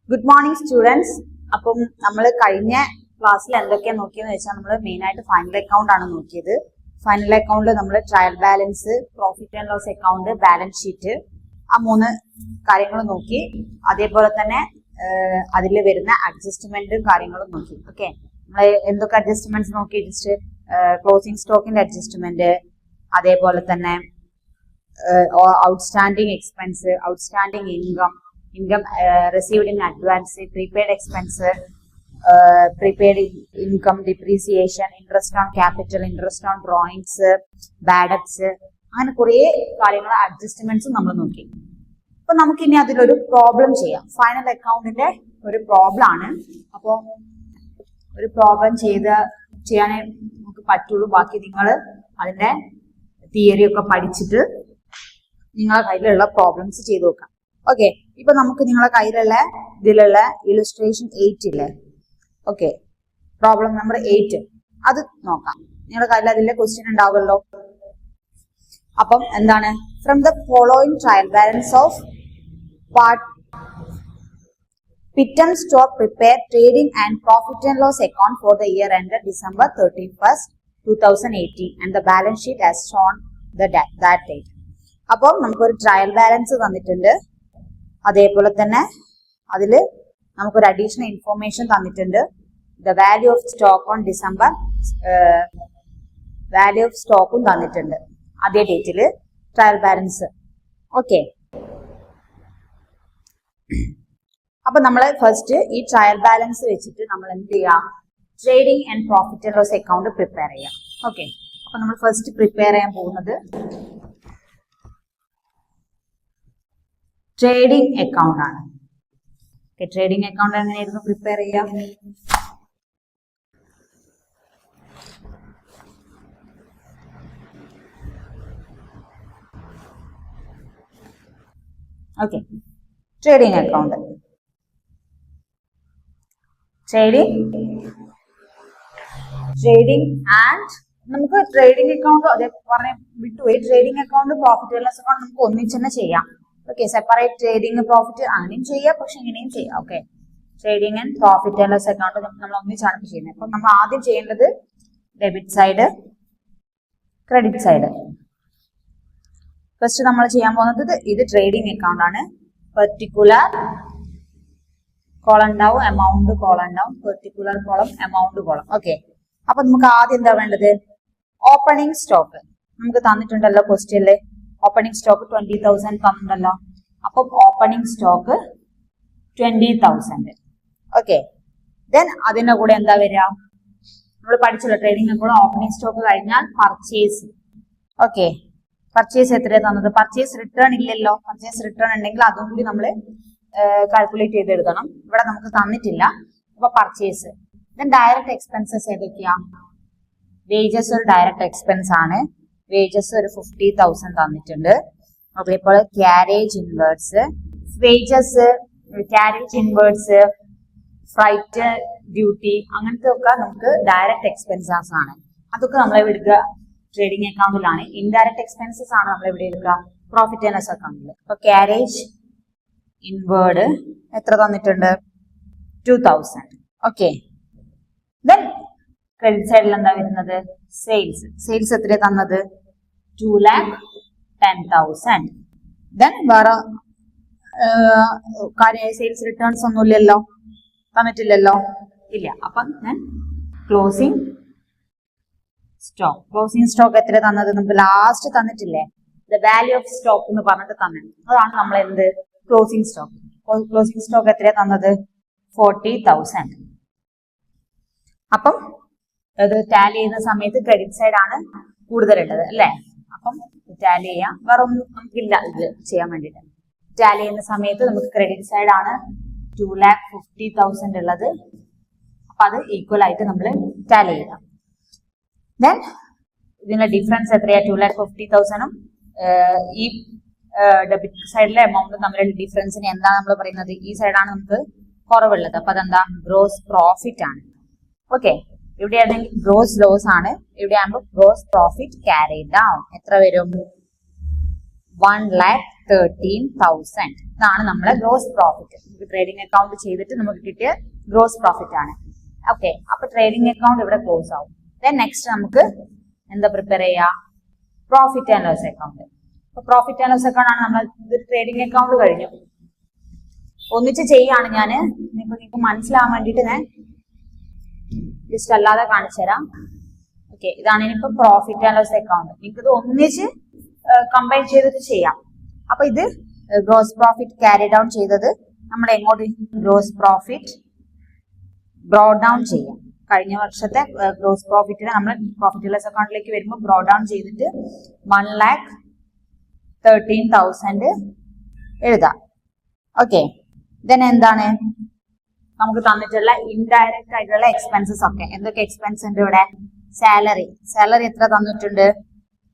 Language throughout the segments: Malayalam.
Good morning students. അപ്പം നമ്മൾ കഴിഞ്ഞ ക്ലാസ്സിൽ എന്തൊക്കെയാണ് നോക്കിയെന്ന് വെച്ചാൽ നമ്മൾ മെയിൻ ആയിട്ട് ഫൈനൽ അക്കൗണ്ട് ആണ് നോക്കിയത്. ഫൈനൽ അക്കൗണ്ടിൽ നമ്മൾ trial balance, profit and loss account, balance sheet, ആ 3 കാര്യങ്ങൾ നോക്കി. അതേപോലെ തന്നെ അതിൽ വരുന്ന അഡ്ജസ്റ്റ്മെന്റും കാര്യങ്ങളും നോക്കി. ഓക്കെ, നമ്മൾ എന്തൊക്കെ അഡ്ജസ്റ്റ്മെന്റ്സ് നോക്കി? ജസ്റ്റ് ക്ലോസിംഗ് സ്റ്റോക്കിന്റെ അഡ്ജസ്റ്റ്മെന്റ്, അതേപോലെ തന്നെ outstanding expense, outstanding income received in advance, prepaid expense, prepaid income, depreciation, interest on capital, interest on drawings, bad debts, അങ്ങനെ കുറേ കാര്യങ്ങൾ അഡ്ജസ്റ്റ്മെന്റ്സും നമ്മൾ നോക്കി. അപ്പൊ നമുക്ക് ഇനി അതിലൊരു പ്രോബ്ലം ചെയ്യാം. ഫൈനൽ അക്കൗണ്ടിന്റെ ഒരു പ്രോബ്ലം ആണ്. അപ്പോൾ ഒരു പ്രോബ്ലം ചെയ്യാനേ നമുക്ക് പറ്റുള്ളൂ. ബാക്കി നിങ്ങൾ അതിന്റെ തിയറി ഒക്കെ പഠിച്ചിട്ട് നിങ്ങളെ കയ്യിലുള്ള പ്രോബ്ലംസ് ചെയ്ത് നോക്കാം. ഓക്കെ, ഇപ്പൊ നമുക്ക് നിങ്ങളെ കയ്യിലുള്ള ഇതിലുള്ള ഇലുസ്ട്രേഷൻ 8 ഇല്ലേ? ഓക്കെ, പ്രോബ്ലം നമ്പർ 8 അത് നോക്കാം. നിങ്ങളുടെ കയ്യിൽ അതിന്റെ ക്വസ്റ്റ്യൻ ഉണ്ടാവുമല്ലോ. അപ്പം എന്താണ്? From the following trial balance of part Pittman Store prepare trading and profit and loss account for the year ended December 31st, 2018 and the balance sheet has shown that date. അപ്പം നമുക്കൊരു ട്രയൽ ബാലൻസ് തന്നിട്ടുണ്ട്. അതേപോലെ തന്നെ അതിൽ നമുക്കൊരു അഡീഷണൽ ഇൻഫോർമേഷൻ തന്നിട്ടുണ്ട്. The value of stock on December, value of സ്റ്റോക്കും തന്നിട്ടുണ്ട് അതേ ഡേറ്റിൽ ട്രയൽ ബാലൻസ്. ഓക്കെ, അപ്പൊ നമ്മൾ ഫസ്റ്റ് ഈ ട്രയൽ ബാലൻസ് വെച്ചിട്ട് നമ്മൾ എന്ത് ചെയ്യാം? Trading and profit and loss account prepare ചെയ്യാം. ഓക്കെ, അപ്പൊ നമ്മൾ ഫസ്റ്റ് പ്രിപ്പയർ ചെയ്യാൻ പോകുന്നത് ട്രേഡിംഗ് അക്കൗണ്ട് ആണ്. ട്രേഡിംഗ് അക്കൗണ്ട് എങ്ങനെയായിരുന്നു പ്രിപ്പയർ ചെയ്യാം? Okay, trading account, trading and നമുക്ക് ട്രേഡിംഗ് അക്കൗണ്ട് അതേ പറഞ്ഞ വിട്ടുപോയി. Trading account, profit and loss account നമുക്ക് ഒന്നിച്ച് തന്നെ ചെയ്യാം. ഓക്കെ, സെപ്പറേറ്റ് ട്രേഡിംഗ് പ്രോഫിറ്റ് അങ്ങനെയും ചെയ്യാം, പക്ഷെ ഇങ്ങനെയും ചെയ്യാം. Okay, trading and profit and loss account നമ്മൾ ഒന്നിച്ചാണ് ചെയ്യുന്നത്. അപ്പൊ നമ്മൾ ആദ്യം ചെയ്യേണ്ടത് debit side, credit side. First നമ്മൾ ചെയ്യാൻ പോകുന്നത് ഇത് ട്രേഡിംഗ് അക്കൗണ്ട് ആണ്. പെർട്ടിക്കുലർ കോളം ഉണ്ടാവും, എമൗണ്ട് കോളം ഉണ്ടാവും, particular column, amount column. Okay, അപ്പൊ നമുക്ക് ആദ്യം എന്താ വേണ്ടത്? ഓപ്പണിംഗ് സ്റ്റോക്ക് നമുക്ക് തന്നിട്ടുണ്ടല്ലോ ക്വസ്റ്റ്യനില്. Opening stock 20,000 തന്നിട്ടുണ്ടല്ലോ. അപ്പം ഓപ്പണിംഗ് സ്റ്റോക്ക് 20,000. ഓക്കെ, ദെൻ അതിന്റെ കൂടെ എന്താ വരിക? നമ്മൾ പഠിച്ചല്ലോ ട്രേഡിംഗ് കൂടെ ഓപ്പണിംഗ് സ്റ്റോക്ക് കഴിഞ്ഞാൽ പർച്ചേസ്. ഓക്കെ, പർച്ചേസ് എത്രയാണ് തന്നത്? പർച്ചേസ് റിട്ടേൺ ഇല്ലല്ലോ. പർച്ചേസ് റിട്ടേൺ ഉണ്ടെങ്കിൽ അതും കൂടി നമ്മൾ കാൽക്കുലേറ്റ് ചെയ്തെടുക്കണം. ഇവിടെ നമുക്ക് തന്നിട്ടില്ല. അപ്പൊ പർച്ചേസ്. ദെൻ ഡയറക്റ്റ് എക്സ്പെൻസസ് ഏതൊക്കെയാ? വേജസ് ഒരു ഡയറക്റ്റ് എക്സ്പെൻസ് ആണ്. വേജസ് ഒരു 50,000 തന്നിട്ടുണ്ട്. അതേപോലെ carriage inwards, wages, carriage inwards, freight duty, അങ്ങനത്തെ ഒക്കെ നമുക്ക് ഡയറക്റ്റ് എക്സ്പെൻസസ് ആണ്. അതൊക്കെ നമ്മൾ എടുക്കുക ട്രേഡിംഗ് അക്കൗണ്ടിലാണ്. ഇൻഡയറക്റ്റ് എക്സ്പെൻസസ് ആണ് നമ്മൾ ഇവിടെ എടുക്കുക പ്രോഫിറ്റ് ആൻഡ് ലോസ് അക്കൗണ്ടിൽ. അപ്പൊ ക്യാരേജ് ഇൻവേർഡ് എത്ര തന്നിട്ടുണ്ട്? 2,000. ഓക്കെ, ദെൻ ക്രെഡിറ്റ് സൈഡിൽ എന്താ വരുന്നത്? സെയിൽസ്. സെയിൽസ് എത്ര തന്നത്? 2,10,000. ദെൻ വേറെ സെയിൽസ് റിട്ടേൺസ് ഒന്നുമില്ലല്ലോ, തന്നിട്ടില്ലല്ലോ, ഇല്ല. അപ്പം ഞാൻ ക്ലോസിംഗ് സ്റ്റോക്ക്. ക്ലോസിംഗ് സ്റ്റോക്ക് എത്ര തന്നത്? നമുക്ക് ലാസ്റ്റ് തന്നിട്ടില്ലേ? ദ വാല്യൂ ഓഫ് സ്റ്റോക്ക് എന്ന് പറഞ്ഞിട്ട് തന്നെ അതാണ് നമ്മൾ എന്ത് ക്ലോസിംഗ് സ്റ്റോക്ക്. ക്ലോസിംഗ് സ്റ്റോക്ക് എത്ര തന്നത്? 40,000. അപ്പം അത് ടാലി ചെയ്യുന്ന സമയത്ത് ക്രെഡിറ്റ് സൈഡ് ആണ് കൂടുതലുള്ളത് അല്ലേ? അപ്പം ടാലി ചെയ്യാം. വേറെ ഒന്നും നമുക്കില്ല ഇത് ചെയ്യാൻ വേണ്ടിയിട്ട്. ടാലി ചെയ്യുന്ന സമയത്ത് നമുക്ക് ക്രെഡിറ്റ് സൈഡ് ആണ് 2,50,000 ഉള്ളത്. അപ്പൊ അത് ഈക്വൽ ആയിട്ട് നമ്മൾ ടാലി ചെയ്യാം. ദെൻ ഇതിന്റെ ഡിഫറൻസ് എത്രയാ? 2,50,000ഉം ഈ ഡെബിറ്റ് സൈഡിലെ എമൗണ്ടും തമ്മിലുള്ള ഡിഫറൻസിന് എന്താണ് നമ്മൾ പറയുന്നത്? ഈ സൈഡാണ് നമുക്ക് കുറവുള്ളത്. അപ്പൊ അതെന്താ? ഗ്രോസ് പ്രോഫിറ്റ് ആണ്. ഓക്കെ, ഇവിടെയാണെങ്കിൽ ഗ്രോസ് ലോസ് ആണ്, ഇവിടെയാകുമ്പോൾ ഗ്രോസ് പ്രോഫിറ്റ് ക്യാരി ഡൗൺ. എത്ര വരും? 1,13,000. ഇതാണ് നമ്മളെ ഗ്രോസ് പ്രോഫിറ്റ്. ട്രേഡിംഗ് അക്കൗണ്ട് ചെയ്തിട്ട് നമുക്ക് കിട്ടിയ ഗ്രോസ് പ്രോഫിറ്റ് ആണ്. ഓക്കെ, അപ്പൊ ട്രേഡിംഗ് അക്കൗണ്ട് ഇവിടെ ക്ലോസ് ആവും. ദെൻ നെക്സ്റ്റ് നമുക്ക് എന്താ പ്രിപ്പയർ ചെയ്യാം? Profit and loss account. അപ്പൊ പ്രോഫിറ്റ് ആൻഡ് ലോസ് അക്കൗണ്ട് ആണ് നമ്മൾ ട്രേഡിംഗ് അക്കൗണ്ട് കഴിഞ്ഞു. ഒന്നിച്ച് ചെയ്യാണ് ഞാൻ. നിങ്ങൾക്ക് മനസ്സിലാവാൻ വേണ്ടിയിട്ട് ഞാൻ ജസ്റ്റ് അല്ലാതെ കാണിച്ചു തരാം. ഓക്കെ, ഇതാണ് ഇനിയിപ്പോ പ്രോഫിറ്റ് ആൻഡ് ലോസ് അക്കൗണ്ട്. നിങ്ങൾക്ക് ഇത് ഒന്നിച്ച് കമ്പൈൻ ചെയ്തിട്ട് ചെയ്യാം. അപ്പൊ ഇത് ഗ്രോസ് പ്രോഫിറ്റ് ക്യാരി ഡൗൺ ചെയ്തത് നമ്മൾ എങ്ങോട്ട് ഗ്രോസ് പ്രോഫിറ്റ് ബ്രോ ഡൗൺ ചെയ്യാം. കഴിഞ്ഞ വർഷത്തെ ഗ്രോസ് പ്രോഫിറ്റിനെ നമ്മൾ പ്രോഫിറ്റ് ലോസ് അക്കൗണ്ടിലേക്ക് വരുമ്പോൾ ബ്രോ ഡൗൺ ചെയ്തിട്ട് 1,13,000 എഴുതാം. ഓക്കെ, ദെൻ എന്താണ് നമുക്ക് തന്നിട്ടുള്ള ഇൻഡയറക്റ്റ് ആയിട്ടുള്ള എക്സ്പെൻസസ് ഒക്കെ? എന്തൊക്കെ എക്സ്പെൻസ് ഉണ്ട് ഇവിടെ? സാലറി എത്ര തന്നിട്ടുണ്ട്?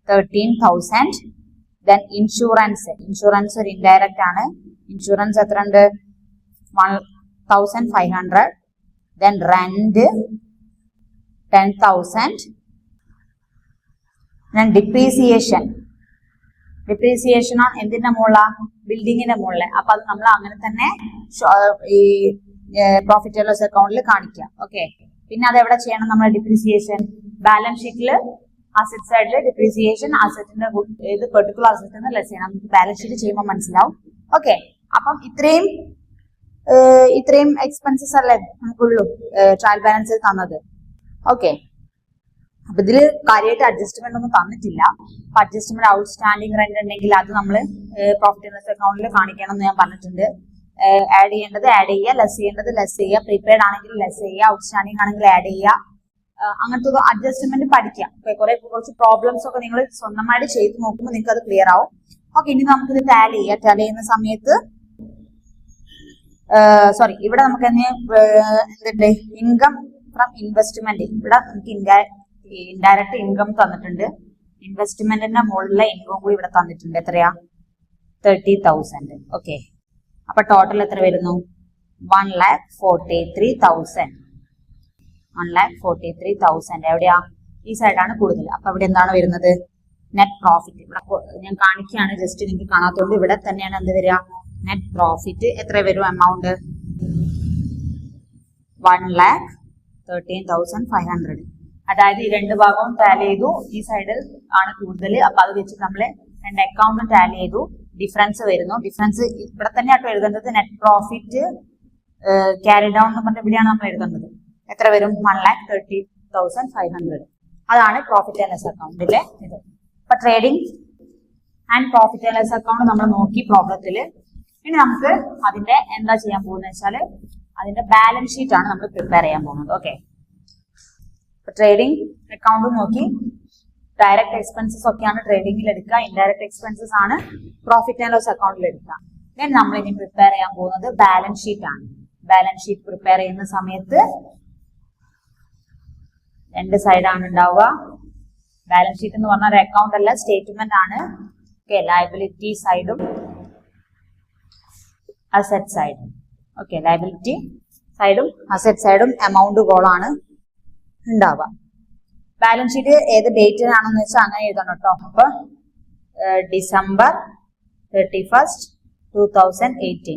13,000. ദെൻ ഇൻഷുറൻസ് ഒരു ഇൻഡയറക്റ്റ് ആണ്. ഇൻഷുറൻസ് എത്ര ഉണ്ട്? 1,500. Then rent 10,000. ദെൻ ഡിപ്രീസിയേഷൻ ആണ് എന്തിന്റെ മുകളിലാ? ബിൽഡിങ്ങിന്റെ മുകളിൽ. അപ്പൊ അത് നമ്മൾ അങ്ങനെ തന്നെ ഈ പ്രോഫിറ്റ് ആൻഡ് ലോസ് അക്കൗണ്ടിൽ കാണിക്കാം. ഓക്കെ, പിന്നെ അത് എവിടെ ചെയ്യണം? നമ്മൾ ഡിപ്രീസിയേഷൻ ബാലൻസ് ഷീറ്റിൽ അസറ്റ് സൈഡിൽ ഡിപ്രീസിയേഷൻ അസറ്റിന്റെ ഏത് പെർട്ടിക്കുലർ അസറ്റിന് ലെസ് ചെയ്യണം. നമുക്ക് ബാലൻസ് ഷീറ്റ് ചെയ്യുമ്പോൾ മനസ്സിലാവും. ഓക്കെ, അപ്പം ഇത്രയും എക്സ്പെൻസസ് അല്ലേ നമുക്കുള്ളൂ ട്രയൽ ബാലൻസ് തന്നത്. ഓക്കെ, അപ്പൊ ഇതില് കാര്യമായിട്ട് അഡ്ജസ്റ്റ്മെന്റ് ഒന്നും തന്നിട്ടില്ല. അപ്പൊ അഡ്ജസ്റ്റ്മെന്റ് ഔട്ട്സ്റ്റാൻഡിംഗ് റെന്റ് ഉണ്ടെങ്കിൽ അത് നമ്മൾ പ്രോഫിറ്റ് ആൻഡ് ലോസ് അക്കൗണ്ടിൽ കാണിക്കണം എന്ന് ഞാൻ പറഞ്ഞിട്ടുണ്ട്. ആഡ് ചെയ്യേണ്ടത് ആഡ് ചെയ്യുക, ലെസ് ചെയ്യേണ്ടത് ലെസ് ചെയ്യുക, പ്രീപെയ്ഡ് ആണെങ്കിൽ ലെസ് ചെയ്യുക, ഔട്ട്സ്റ്റാൻഡിംഗ് ആണെങ്കിൽ ആഡ് ചെയ്യുക. അങ്ങനത്തെ അഡ്ജസ്റ്റ്മെന്റ് പഠിക്കാം. കുറച്ച് പ്രോബ്ലംസ് ഒക്കെ നിങ്ങൾ സ്വന്തമായിട്ട് ചെയ്ത് നോക്കുമ്പോൾ നിങ്ങൾക്ക് അത് ക്ലിയർ ആവും. ഓക്കെ, ഇനി നമുക്കിത് ടാലി ചെയ്യുന്ന സമയത്ത് ഇവിടെ നമുക്ക് എന്തുണ്ട്? Income from investment. ഇവിടെ നമുക്ക് ഇൻഡയറക്റ്റ് ഇൻകം തന്നിട്ടുണ്ട്. ഇൻവെസ്റ്റ്മെന്റിന്റെ മുകളിലെ ഇൻകം കൂടി ഇവിടെ തന്നിട്ടുണ്ട്. എത്രയാ? 30,000. ഓക്കെ, അപ്പൊ ടോട്ടൽ എത്ര വരുന്നു? 1,43,000. 1,43,000 എവിടെയാ? ഈ സൈഡാണ് കൂടുതൽ. അപ്പൊ ഇവിടെ എന്താണ് വരുന്നത്? Net profit. ഇവിടെ ഞാൻ കാണിക്കുകയാണ്, ജസ്റ്റ് നിങ്ങൾക്ക് കാണാത്തോണ്ട്. ഇവിടെ തന്നെയാണ് എന്ത് വരിക? നെറ്റ് പ്രോഫിറ്റ് എത്ര വരും? എമൗണ്ട് 1,13,500. അതായത് ഈ രണ്ട് ഭാഗവും ടാലി ചെയ്തു. ഈ സൈഡ് ആണ് കൂടുതൽ. അപ്പൊ അത് വെച്ച് നമ്മള് രണ്ട് അക്കൗണ്ടും ടാലി ചെയ്തു. ഡിഫറൻസ് വരുന്നു. ഡിഫറൻസ് ഇവിടെ തന്നെയാട്ടോ എഴുതേണ്ടത്. നെറ്റ് പ്രോഫിറ്റ് ക്യാരി ഡൗൺ എന്ന് പറഞ്ഞ ഇവിടെയാണ് നമ്മൾ എഴുതേണ്ടത്. എത്ര വരും? 1,30,500. അതാണ് പ്രോഫിറ്റ് ആൻഡ് ലോസ് അക്കൗണ്ടിലെ ഇത്. അപ്പൊ trading and profit and loss account നമ്മൾ നോക്കി പ്രോബ്ലത്തില്. ഇനി നമുക്ക് അതിന്റെ എന്താ ചെയ്യാൻ പോകുന്നത് വെച്ചാൽ അതിന്റെ ബാലൻസ് ഷീറ്റ് ആണ് നമ്മൾ പ്രിപ്പയർ ചെയ്യാൻ പോകുന്നത്. ഓക്കെ, ട്രേഡിംഗ് അക്കൗണ്ട് നോക്കി ഡയറക്റ്റ് എക്സ്പെൻസസ് ഒക്കെയാണ് ട്രേഡിംഗിൽ എടുക്കുക. ഇൻഡയറക്റ്റ് എക്സ്പെൻസസ് ആണ് പ്രോഫിറ്റ് ആൻഡ് ലോസ് അക്കൗണ്ടിൽ എടുക്കുക. ദെൻ നമ്മൾ ഇനി പ്രിപ്പയർ ചെയ്യാൻ പോകുന്നത് ബാലൻസ് ഷീറ്റ് ആണ്. ബാലൻസ് ഷീറ്റ് പ്രിപ്പയർ ചെയ്യുന്ന സമയത്ത് രണ്ട് സൈഡാണ് ഉണ്ടാവുക. ബാലൻസ് ഷീറ്റ് എന്ന് പറഞ്ഞാൽ ഒരു അക്കൗണ്ട് അല്ല, സ്റ്റേറ്റ്മെന്റ് ആണ്. ഓക്കെ, ലയബിലിറ്റി സൈഡും അസറ്റ് സൈഡും. ഓക്കെ, ലയബിലിറ്റി സൈഡും അസറ്റ് സൈഡും എമൗണ്ട് കോളാണ് ഉണ്ടാവുക. ബാലൻസ് ഷീറ്റ് ഏത് ഡേറ്റിനാണെന്ന് വെച്ചാൽ അങ്ങനെ എഴുതണം കേട്ടോ. അപ്പൊ December 31st, 2018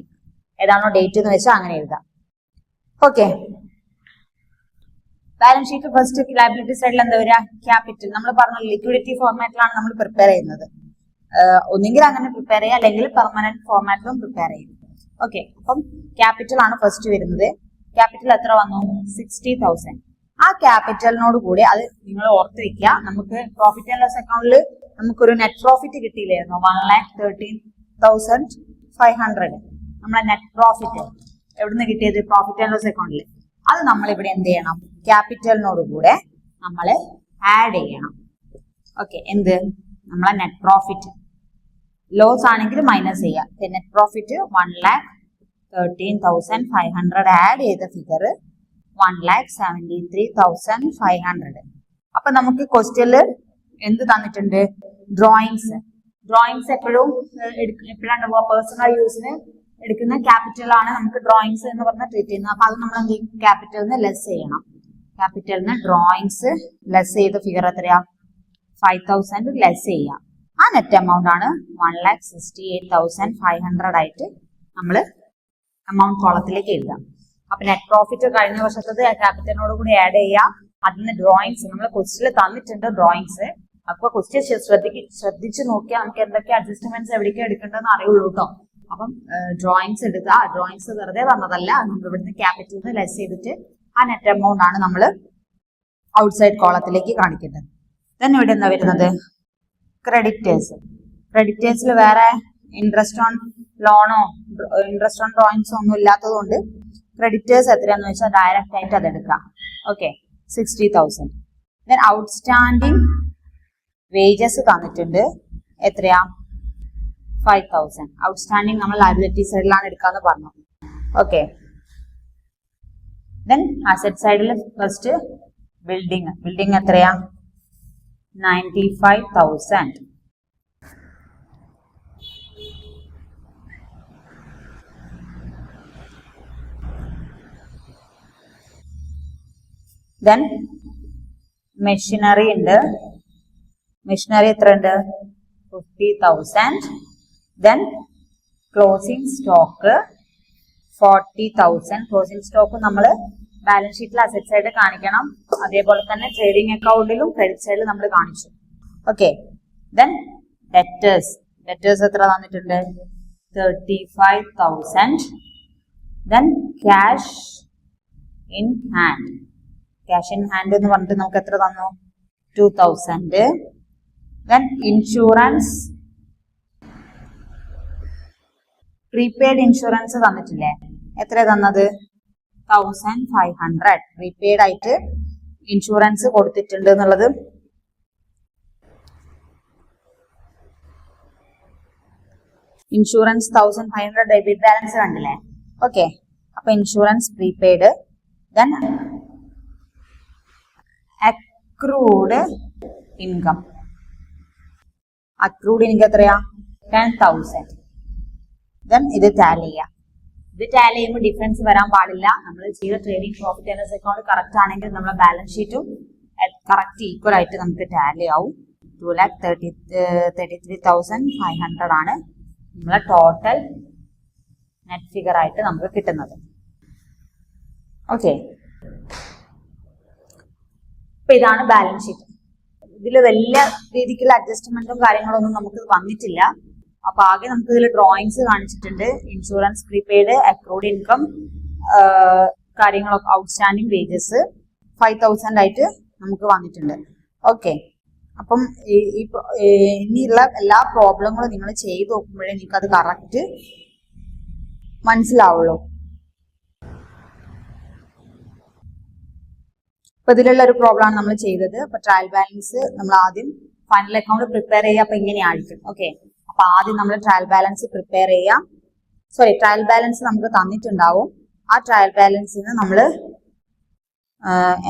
ഏതാണോ ഡേറ്റ് എന്ന് വെച്ചാൽ അങ്ങനെ എഴുതാം. Okay, balance sheet first liability സൈഡിൽ എന്താ വരിക? ക്യാപിറ്റൽ. നമ്മൾ പറഞ്ഞ ലിക്വിഡിറ്റി ഫോർമാറ്റിലാണ് നമ്മൾ പ്രിപ്പയർ ചെയ്യുന്നത്. ഒന്നെങ്കിൽ അങ്ങനെ പ്രിപ്പയർ ചെയ്യുക, അല്ലെങ്കിൽ പെർമനന്റ് ഫോർമാറ്റിലും പ്രിപ്പയർ ചെയ്യും. ഓക്കെ, അപ്പം ക്യാപിറ്റൽ ആണ് ഫസ്റ്റ് വരുന്നത്. ക്യാപിറ്റൽ എത്ര വന്നു? 60,000. ആ ക്യാപിറ്റലിനോട് കൂടി അത് നിങ്ങൾ ഓർത്ത് വെക്കുക. നമുക്ക് പ്രോഫിറ്റ് ആൻഡ് ലോസ് അക്കൗണ്ടിൽ നമുക്കൊരു നെറ്റ് പ്രോഫിറ്റ് കിട്ടിയില്ലായിരുന്നു? 1,13,500. നമ്മളെ നെറ്റ് പ്രോഫിറ്റ് എവിടുന്ന് കിട്ടിയത്? പ്രോഫിറ്റ് ആൻഡ് ലോസ് അക്കൗണ്ടിൽ. അത് നമ്മൾ ഇവിടെ എന്ത് ചെയ്യണം? ക്യാപിറ്റലിനോട് കൂടെ നമ്മൾ ആഡ് ചെയ്യണം. ഓക്കെ, എന്ത്? നമ്മളെ നെറ്റ് പ്രോഫിറ്റ്. ലോസ് ആണെങ്കിൽ മൈനസ് ചെയ്യാം. നെറ്റ് പ്രോഫിറ്റ് 1,13,500 ആഡ് ചെയ്ത ഫിഗർ 1,73,500. അപ്പൊ നമുക്ക് ക്വസ്റ്റ്യനില് എന്ത് തന്നിട്ടുണ്ട്? ഡ്രോയിങ്സ്. ഡ്രോയിങ്സ് എപ്പോഴാണ് പേഴ്സണൽ യൂസിന് എടുക്കുന്ന ക്യാപിറ്റൽ ആണ് നമുക്ക് ഡ്രോയിങ്സ് എന്ന് പറഞ്ഞാൽ ട്രീറ്റ് ചെയ്യുന്നത്. അപ്പൊ അത് നമ്മൾ എന്ത് ചെയ്യും? ക്യാപിറ്റലിന് ലെസ് ചെയ്യണം. ക്യാപിറ്റലിന് ഡ്രോയിങ്സ് ലെസ് ചെയ്ത ഫിഗർ എത്രയാ? 5,000 ലെസ് ചെയ്യാം. ആ നെറ്റ് എമൗണ്ട് ആണ് 1,68,500 ആയിട്ട് നമ്മൾ എമൗണ്ട് കോളത്തിലേക്ക് എഴുതാം. അപ്പൊ നെറ്റ് പ്രോഫിറ്റ് കഴിഞ്ഞ വർഷത്തത് ക്യാപിറ്റലിനോട് കൂടി ആഡ് ചെയ്യാം. അതിന് ഡ്രോയിങ്സ് നമ്മൾ ക്വസ്റ്റിൽ തന്നിട്ടുണ്ട് ഡ്രോയിങ്സ്. അപ്പൊ ക്വസ്റ്റ്യൻ ശ്രദ്ധിച്ച് നോക്കിയാൽ നമുക്ക് എന്തൊക്കെ അഡ്ജസ്റ്റ്മെന്റ്സ് എവിടേക്ക് എടുക്കേണ്ടതെന്ന് അറിയുള്ളൂ കേട്ടോ. അപ്പം ഡ്രോയിങ്സ് എടുക്കുക. ഡ്രോയിങ്സ് വെറുതെ തന്നതല്ല, നമ്മൾ ഇവിടുന്ന് ക്യാപിറ്റലിൽ നിന്ന് ലെസ് ചെയ്തിട്ട് ആ നെറ്റ് എമൗണ്ട് ആണ് നമ്മൾ ഔട്ട്സൈഡ് കോളത്തിലേക്ക് കാണിക്കേണ്ടത്. ദെൻ ഇവിടെ എന്താ വരുന്നത്? ക്രെഡിറ്റേഴ്സ്. ക്രെഡിറ്റേഴ്സിൽ വേറെ ഇൻട്രസ്റ്റ് ഓൺ ലോണോ ഇൻട്രസ്റ്റ് ഓൺ ഡ്രോയിങ്സോ ഒന്നും ഇല്ലാത്തത് കൊണ്ട് ക്രെഡിറ്റേഴ്സ് എത്രയാന്ന് വെച്ചാൽ ഡയറക്റ്റ് ആയിട്ട് അത് എടുക്കാം. ഓക്കെ, 60,000. ദെൻ ഔട്ട്സ്റ്റാൻഡിങ് വേജസ് തന്നിട്ടുണ്ട്. എത്രയാ? 5,000. ഔട്ട്സ്റ്റാൻഡിങ് നമ്മൾ ലയബിലിറ്റി സൈഡിലാണ് എടുക്കാന്ന് പറഞ്ഞു. ഓക്കെ, ദെൻ അസറ്റ് സൈഡിൽ ഫസ്റ്റ് ബിൽഡിംഗ് എത്രയാ? 95,000. ദെൻ മെഷീനറി ഉണ്ട്. മെഷീനറി എത്ര ഉണ്ട്? 50,000. Then closing stock 40,000. Closing stock നമ്മൾ ബാലൻസ് ഷീറ്റിൽ അസറ്റ് സൈഡ് കാണിക്കണം. അതേപോലെ തന്നെ ട്രേഡിംഗ് അക്കൗണ്ടിലും ക്രെഡിറ്റ് സൈഡിൽ നമ്മൾ കാണിച്ചു. ഓക്കെ, ദെൻ ഡെറ്റേഴ്സ് എത്ര തന്നിട്ടുണ്ട്? 35,000. ദെൻ ക്യാഷ് ഇൻ ഹാൻഡ് എന്ന് പറഞ്ഞിട്ട് നമുക്ക് എത്ര തന്നു? 2,000. ദെൻ ഇൻഷുറൻസ്, പ്രീപെയ്ഡ് ഇൻഷുറൻസ് തന്നിട്ടില്ലേ? എത്ര തന്നത്? 1,500. പ്രീപെയ്ഡ് ആയിട്ട് ഇൻഷുറൻസ് കൊടുത്തിട്ടുണ്ട് എന്നുള്ളത് ഇൻഷുറൻസ് 1,500 ഡെബിറ്റ് ബാലൻസ് കണ്ടില്ലേ? ഓക്കെ, അപ്പൊ insurance prepaid. Then accrued income എത്രയാ? 10,000. ദെൻ ഇത് ടാലി ചെയ്യാം. ഇത് ടാലി ചെയ്യുമ്പോൾ ഡിഫറൻസ് വരാൻ പാടില്ല. നമ്മൾ ചെയ്ത trading profit and loss account correct ആണെങ്കിൽ നമ്മുടെ ബാലൻസ് ഷീറ്റും കറക്റ്റ് ഈക്വൽ ആയിട്ട് നമുക്ക് ടാലി ആവും. 2,33,500 ആണ് നമ്മളെ ടോട്ടൽ നെറ്റ് ഫിഗർ ആയിട്ട് നമുക്ക് കിട്ടുന്നത്. ഓക്കെ, അപ്പൊ ഇതാണ് ബാലൻസ് ഷീറ്റ്. ഇതിൽ വലിയ രീതിക്കുള്ള അഡ്ജസ്റ്റ്മെന്റും കാര്യങ്ങളൊന്നും നമുക്ക് വന്നിട്ടില്ല. അപ്പൊ ആകെ നമുക്ക് ഇതിൽ ഡ്രോയിങ്സ് കാണിച്ചിട്ടുണ്ട്. ഇൻഷുറൻസ് പ്രീപെയ്ഡ്, അക്രൂഡ് ഇൻകം, കാര്യങ്ങളൊക്കെ ഔട്ട്സ്റ്റാൻഡിങ് വേജസ് 5,000 ആയിട്ട് നമുക്ക് വന്നിട്ടുണ്ട്. ഓക്കെ, അപ്പം ഇനിയുള്ള എല്ലാ പ്രോബ്ലങ്ങളും നിങ്ങൾ ചെയ്ത് നോക്കുമ്പോഴേ നിങ്ങൾക്ക് അത് കറക്റ്റ് മനസ്സിലാവുള്ളൂ. അപ്പൊ ഇതിലുള്ള ഒരു പ്രോബ്ലം ആണ് നമ്മൾ ചെയ്തത്. അപ്പൊ ട്രയൽ ബാലൻസ് നമ്മൾ ആദ്യം ഫൈനൽ അക്കൗണ്ട് പ്രിപ്പയർ ചെയ്യുക. അപ്പൊ ഇങ്ങനെയായിരിക്കും. ഓക്കെ, അപ്പൊ ആദ്യം നമ്മൾ ട്രയൽ ബാലൻസ് പ്രിപ്പയർ ചെയ്യാം. ട്രയൽ ബാലൻസ് നമുക്ക് തന്നിട്ടുണ്ടാവും. ആ ട്രയൽ ബാലൻസിന് നമ്മൾ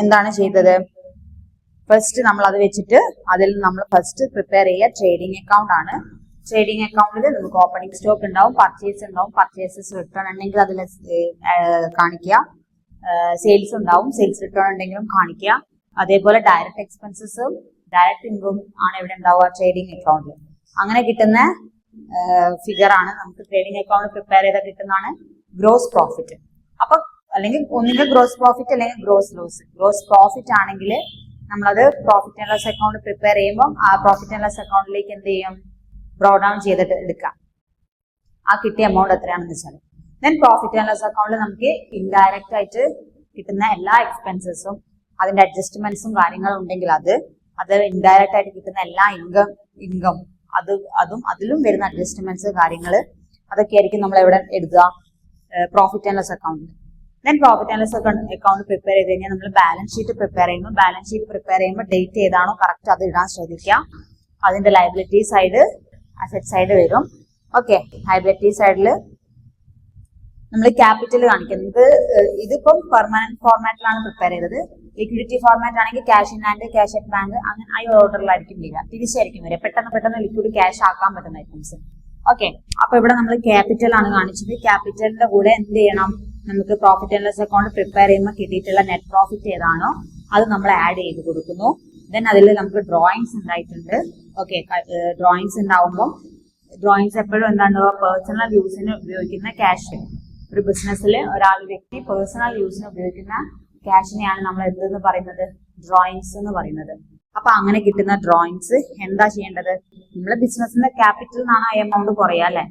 എന്താണ് ചെയ്തത്? ഫസ്റ്റ് നമ്മൾ അത് വെച്ചിട്ട് അതിൽ നമ്മൾ ഫസ്റ്റ് പ്രിപ്പയർ ചെയ്യുക ട്രേഡിംഗ് അക്കൗണ്ട് ആണ്. ട്രേഡിംഗ് അക്കൗണ്ടിൽ നമുക്ക് ഓപ്പണിംഗ് സ്റ്റോക്ക് ഉണ്ടാവും, പർച്ചേസ് ഉണ്ടാവും, പർച്ചേസസ് റിട്ടേൺ ഉണ്ടെങ്കിൽ അതിൽ കാണിക്കുക. സെയിൽസ് ഉണ്ടാവും, സെയിൽസ് റിട്ടേൺ ഉണ്ടെങ്കിലും കാണിക്കുക. അതേപോലെ ഡയറക്റ്റ് എക്സ്പെൻസസും ഡയറക്റ്റ് ഇൻകം ആണ് ഇവിടെ ഉണ്ടാവുക ട്രേഡിംഗ് അക്കൗണ്ടിൽ. അങ്ങനെ കിട്ടുന്ന ഫിഗർ ആണ് നമുക്ക് ട്രേഡിംഗ് അക്കൗണ്ട് പ്രിപ്പയർ ചെയ്താൽ കിട്ടുന്നതാണ് ഗ്രോസ് പ്രോഫിറ്റ്. അപ്പൊ അല്ലെങ്കിൽ ഒന്നിന്റെ ഗ്രോസ് പ്രോഫിറ്റ് അല്ലെങ്കിൽ ഗ്രോസ് ലോസ്. ഗ്രോസ് പ്രോഫിറ്റ് ആണെങ്കിൽ നമ്മളത് profit and loss account prepare ചെയ്യുമ്പോൾ ആ പ്രോഫിറ്റ് ആൻഡ് ലോസ് അക്കൗണ്ടിലേക്ക് എന്ത് ചെയ്യും? ബ്രോ ഡൗൺ ചെയ്തിട്ട് എടുക്കാം. ആ കിട്ടിയ എമൗണ്ട് എത്രയാണെന്ന് വെച്ചാൽ ദെൻ പ്രോഫിറ്റ് ആൻഡ് ലോസ് അക്കൗണ്ടിൽ നമുക്ക് ഇൻഡയറക്റ്റ് ആയിട്ട് കിട്ടുന്ന എല്ലാ എക്സ്പെൻസസും അതിന്റെ അഡ്ജസ്റ്റ്മെന്റ്സും കാര്യങ്ങളും ഉണ്ടെങ്കിൽ അത് ഇൻഡയറക്റ്റ് ആയിട്ട് കിട്ടുന്ന എല്ലാ ഇൻകം അതിലും വരുന്ന അഡ്ജസ്റ്റ്മെന്റ്സ് കാര്യങ്ങള് അതൊക്കെ ആയിരിക്കും നമ്മൾ എവിടെ എഴുതുക? പ്രോഫിറ്റ് ആൻഡ് ലോസ് അക്കൗണ്ടിൽ. Then profit and loss account prepare ചെയ്ത് കഴിഞ്ഞാൽ നമ്മൾ ബാലൻസ് ഷീറ്റ് പ്രിപ്പയർ ചെയ്യുമ്പോൾ ഡേറ്റ് ഏതാണോ കറക്റ്റ് അത് ഇടാൻ ശ്രദ്ധിക്കുക. അതിന്റെ ലയബിലിറ്റി സൈഡ് അസറ്റ് സൈഡ് വരും. ഓക്കെ, ലയബിലിറ്റി സൈഡിൽ നമ്മൾ ക്യാപിറ്റൽ കാണിക്കുന്നത്. ഇതിപ്പം പെർമനന്റ് ഫോർമാറ്റിലാണ് പ്രിപ്പയർ ചെയ്തത്. ലിക്വിഡിറ്റി ഫോർമാറ്റ് ആണെങ്കിൽ cash in hand, cash at bank, അങ്ങനെ ആ ഓർഡറിലായിരിക്കും വരിക. തിരിച്ചായിരിക്കും വരിക. പെട്ടെന്ന് ലിക്വിഡ് ക്യാഷ് ആക്കാൻ പറ്റുന്ന ഐറ്റംസ്. ഓക്കെ, അപ്പൊ ഇവിടെ നമ്മൾ ക്യാപിറ്റൽ ആണ് കാണിച്ചത്. ക്യാപിറ്റലിന്റെ കൂടെ എന്ത് ചെയ്യണം? നമുക്ക് profit and loss account prepare ചെയ്യുമ്പോൾ കിട്ടിയിട്ടുള്ള നെറ്റ് പ്രോഫിറ്റ് ഏതാണോ അത് നമ്മൾ ആഡ് ചെയ്ത് കൊടുക്കുന്നു. ദെൻ അതിൽ നമുക്ക് ഡ്രോയിങ്സ് ഉണ്ടായിട്ടുണ്ട്. ഓക്കെ, ഡ്രോയിങ്സ് ഉണ്ടാവുമ്പോൾ ഡ്രോയിങ്സ് എപ്പോഴും എന്താണ്ടാവുക, പേഴ്സണൽ യൂസിന് ഉപയോഗിക്കുന്ന ക്യാഷ്. ഒരു ബിസിനസ്സിൽ വ്യക്തി പേഴ്സണൽ യൂസിന് ഉപയോഗിക്കുന്ന ക്യാഷിനെയാണ് നമ്മൾ എന്തെന്ന് പറയുന്നത്, ഡ്രോയിങ്സ് എന്ന് പറയുന്നത്. അപ്പൊ അങ്ങനെ കിട്ടുന്ന ഡ്രോയിങ്സ് എന്താ ചെയ്യേണ്ടത്, നമ്മളെ ബിസിനസിന്റെ ക്യാപിറ്റൽ നിന്നാണ് ആ എമൗണ്ട് കുറയുക അല്ലെ,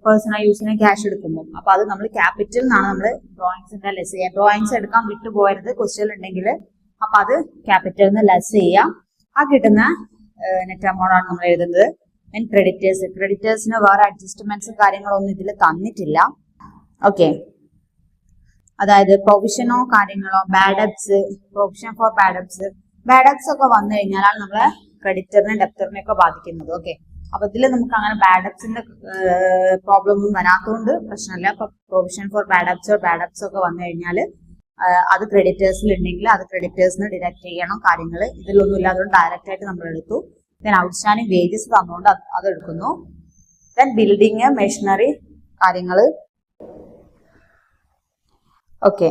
പേഴ്സണൽ യൂസിന് ക്യാഷ് എടുക്കുമ്പോൾ. അപ്പൊ അത് നമ്മൾ ക്യാപിറ്റൽ നിന്നാണ് നമ്മൾ ഡ്രോയിങ്സിന്റെ ലെസ് ചെയ്യുക. ഡ്രോയിങ്സ് എടുക്കാൻ വിട്ടുപോയത് ക്വസ്റ്റ്യൻ ഉണ്ടെങ്കിൽ അപ്പൊ അത് ക്യാപിറ്റലിൽ നിന്ന് ലെസ് ചെയ്യാം. ആ കിട്ടുന്ന നെറ്റ് എമൗണ്ട് ആണ് നമ്മൾ എഴുതുന്നത്. ദെൻ ക്രെഡിറ്റേഴ്സിന് വേറെ അഡ്ജസ്റ്റ്മെന്റ്സും കാര്യങ്ങളൊന്നും ഇതിൽ തന്നിട്ടില്ല. ഓക്കെ, അതായത് പ്രൊവിഷനോ കാര്യങ്ങളോ, ബാഡ് ഡെബ്റ്റ്സ്, പ്രൊവിഷൻ ഫോർ ബാഡ് ഡെബ്റ്റ്സ് ഒക്കെ വന്നു കഴിഞ്ഞാലാണ് നമ്മളെ ക്രെഡിറ്ററിനെ ഡെപ്റ്ററിനെ ഒക്കെ ബാധിക്കുന്നത്. ഓക്കെ, അപ്പൊ ഇതിൽ നമുക്ക് അങ്ങനെ ബാഡ് ഡെബ്റ്റ്സിന്റെ പ്രോബ്ലം ഒന്നും വരാത്തതുകൊണ്ട് പ്രശ്നമില്ല. അപ്പൊ പ്രൊവിഷൻ ഫോർ ബാഡ് ഡെബ്റ്റ്സ് ഒക്കെ വന്നു കഴിഞ്ഞാൽ അത് ക്രെഡിറ്റേഴ്സിൽ ഉണ്ടെങ്കിൽ അത് ക്രെഡിറ്റേഴ്സിന് ഡിഡക്ട് ചെയ്യണം കാര്യങ്ങൾ. ഇതിലൊന്നും ഇല്ല, അതുകൊണ്ട് ഡയറക്റ്റ് ആയിട്ട് നമ്മൾ എടുത്തു. ദെൻ ഔട്ട്സ്റ്റാൻഡിങ് വേജസ് തന്നുകൊണ്ട് അത് എടുക്കുന്നു. ദെൻ ബിൽഡിങ്, മെഷീനറി കാര്യങ്ങൾ. ഓക്കെ,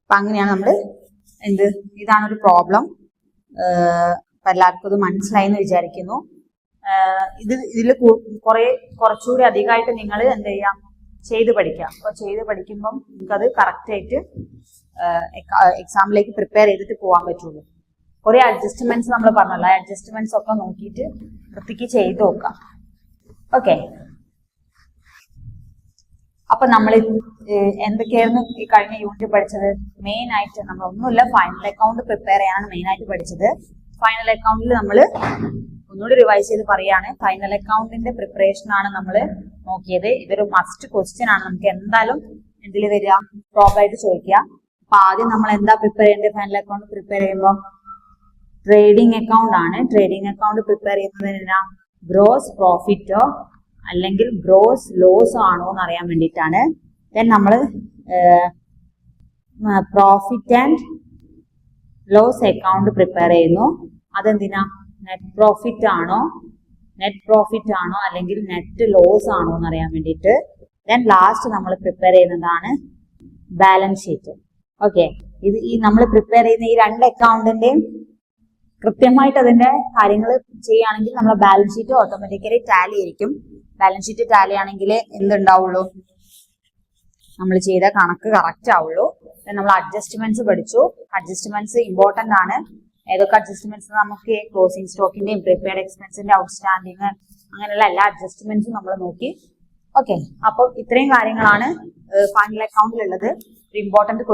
അപ്പൊ അങ്ങനെയാണ് നമ്മൾ ഇതാണ് ഒരു പ്രോബ്ലം. എല്ലാവർക്കും ഇത് മനസ്സിലായി എന്ന് വിചാരിക്കുന്നു. ഇതിൽ കുറച്ചുകൂടി അധികമായിട്ട് നിങ്ങൾ എന്ത് ചെയ്യാം, ചെയ്ത് പഠിക്കാം. അപ്പൊ ചെയ്ത് പഠിക്കുമ്പം നിങ്ങൾക്കത് കറക്റ്റ് ആയിട്ട് എക്സാമിലേക്ക് പ്രിപ്പയർ ചെയ്തിട്ട് പോകാൻ പറ്റുള്ളൂ. കുറെ അഡ്ജസ്റ്റ്മെന്റ്സ് നമ്മൾ പറഞ്ഞല്ലോ, അഡ്ജസ്റ്റ്മെന്റ്സ് ഒക്കെ നോക്കിയിട്ട് വൃത്തിക്ക് ചെയ്ത് നോക്കാം. ഓക്കെ, അപ്പൊ നമ്മൾ എന്തൊക്കെയായിരുന്നു ഈ കഴിഞ്ഞ യൂണിറ്റ് പഠിച്ചത്? മെയിൻ ആയിട്ട് നമ്മൾ ഒന്നുമില്ല, ഫൈനൽ അക്കൗണ്ട് പ്രിപ്പയർ ചെയ്യാനാണ് മെയിൻ ആയിട്ട് പഠിച്ചത്. ഫൈനൽ അക്കൗണ്ടിൽ നമ്മൾ ഒന്നുകൂടി റിവൈസ് ചെയ്ത് പറയാണ്, ഫൈനൽ അക്കൗണ്ടിന്റെ പ്രിപ്പറേഷൻ ആണ് നമ്മൾ നോക്കിയത്. ഇതൊരു മസ്റ്റ് ക്വസ്റ്റ്യൻ ആണ്, നമുക്ക് എന്തായാലും ഇതിൽ വരിക, പ്രോപ്പറായിട്ട് ചോദിക്കുക. അപ്പൊ ആദ്യം നമ്മൾ എന്താ പ്രിപ്പയർ ചെയ്യേണ്ടത്? ഫൈനൽ അക്കൗണ്ട് പ്രിപ്പയർ ചെയ്യുമ്പോൾ ട്രേഡിംഗ് അക്കൗണ്ട് ആണ്. ട്രേഡിംഗ് അക്കൗണ്ട് പ്രിപ്പയർ ചെയ്യുന്നതിന് ഗ്രോസ് പ്രോഫിറ്റോ അല്ലെങ്കിൽ ഗ്രോസ് ലോസ് ആണോ എന്ന് അറിയാൻ വേണ്ടിയിട്ടാണ്. ദെൻ നമ്മൾ profit and loss account prepare ചെയ്യുന്നു. അതെന്തിനാ? നെറ്റ് പ്രോഫിറ്റ് ആണോ അല്ലെങ്കിൽ നെറ്റ് ലോസ് ആണോ എന്ന് അറിയാൻ വേണ്ടിയിട്ട്. ദെൻ ലാസ്റ്റ് നമ്മൾ പ്രിപ്പയർ ചെയ്യുന്നതാണ് ബാലൻസ് ഷീറ്റ്. ഓക്കെ, ഈ നമ്മൾ പ്രിപ്പയർ ചെയ്യുന്ന ഈ രണ്ട് അക്കൗണ്ടിന്റെയും കൃത്യമായിട്ട് അതിന്റെ കാര്യങ്ങൾ ചെയ്യുകയാണെങ്കിൽ നമ്മളെ ബാലൻസ് ഷീറ്റ് ഓട്ടോമാറ്റിക്കലി ടാലി ആയിരിക്കും. ബാലൻസ് ഷീറ്റ് ടാലി ആണെങ്കിൽ എന്തുണ്ടാവുള്ളൂ, നമ്മൾ ചെയ്ത കണക്ക് കറക്റ്റ് ആവുള്ളൂ. നമ്മൾ അഡ്ജസ്റ്റ്മെന്റ്സ് പഠിച്ചു. അഡ്ജസ്റ്റ്മെന്റ്സ് ഇമ്പോർട്ടന്റ് ആണ്. ഏതൊക്കെ അഡ്ജസ്റ്റ്മെന്റ്സ്? നമുക്ക് ക്ലോസിംഗ് സ്റ്റോക്കിന്റെയും പ്രിപ്പയർഡ് എക്സ്പെൻസിന്റെ ഔട്ട്സ്റ്റാൻഡിങ് അങ്ങനെയുള്ള എല്ലാ അഡ്ജസ്റ്റ്മെന്റ്സും നമ്മൾ നോക്കി. ഓക്കെ, അപ്പൊ ഇത്രയും കാര്യങ്ങളാണ് ഫൈനൽ അക്കൗണ്ടിലുള്ളത്. ഒരു ഇമ്പോർട്ടന്റ്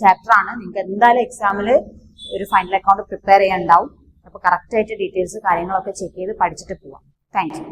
ചാപ്റ്റർ ആണ്. നിങ്ങൾക്ക് എന്തായാലും എക്സാമിൽ ഒരു ഫൈനൽ അക്കൗണ്ട് പ്രിപ്പയർ ചെയ്യാനുണ്ടാവും. അപ്പൊ കറക്റ്റ് ആയിട്ട് ഡീറ്റെയിൽസ് കാര്യങ്ങളൊക്കെ ചെക്ക് ചെയ്ത് പഠിച്ചിട്ട് പോവാം. Thank you.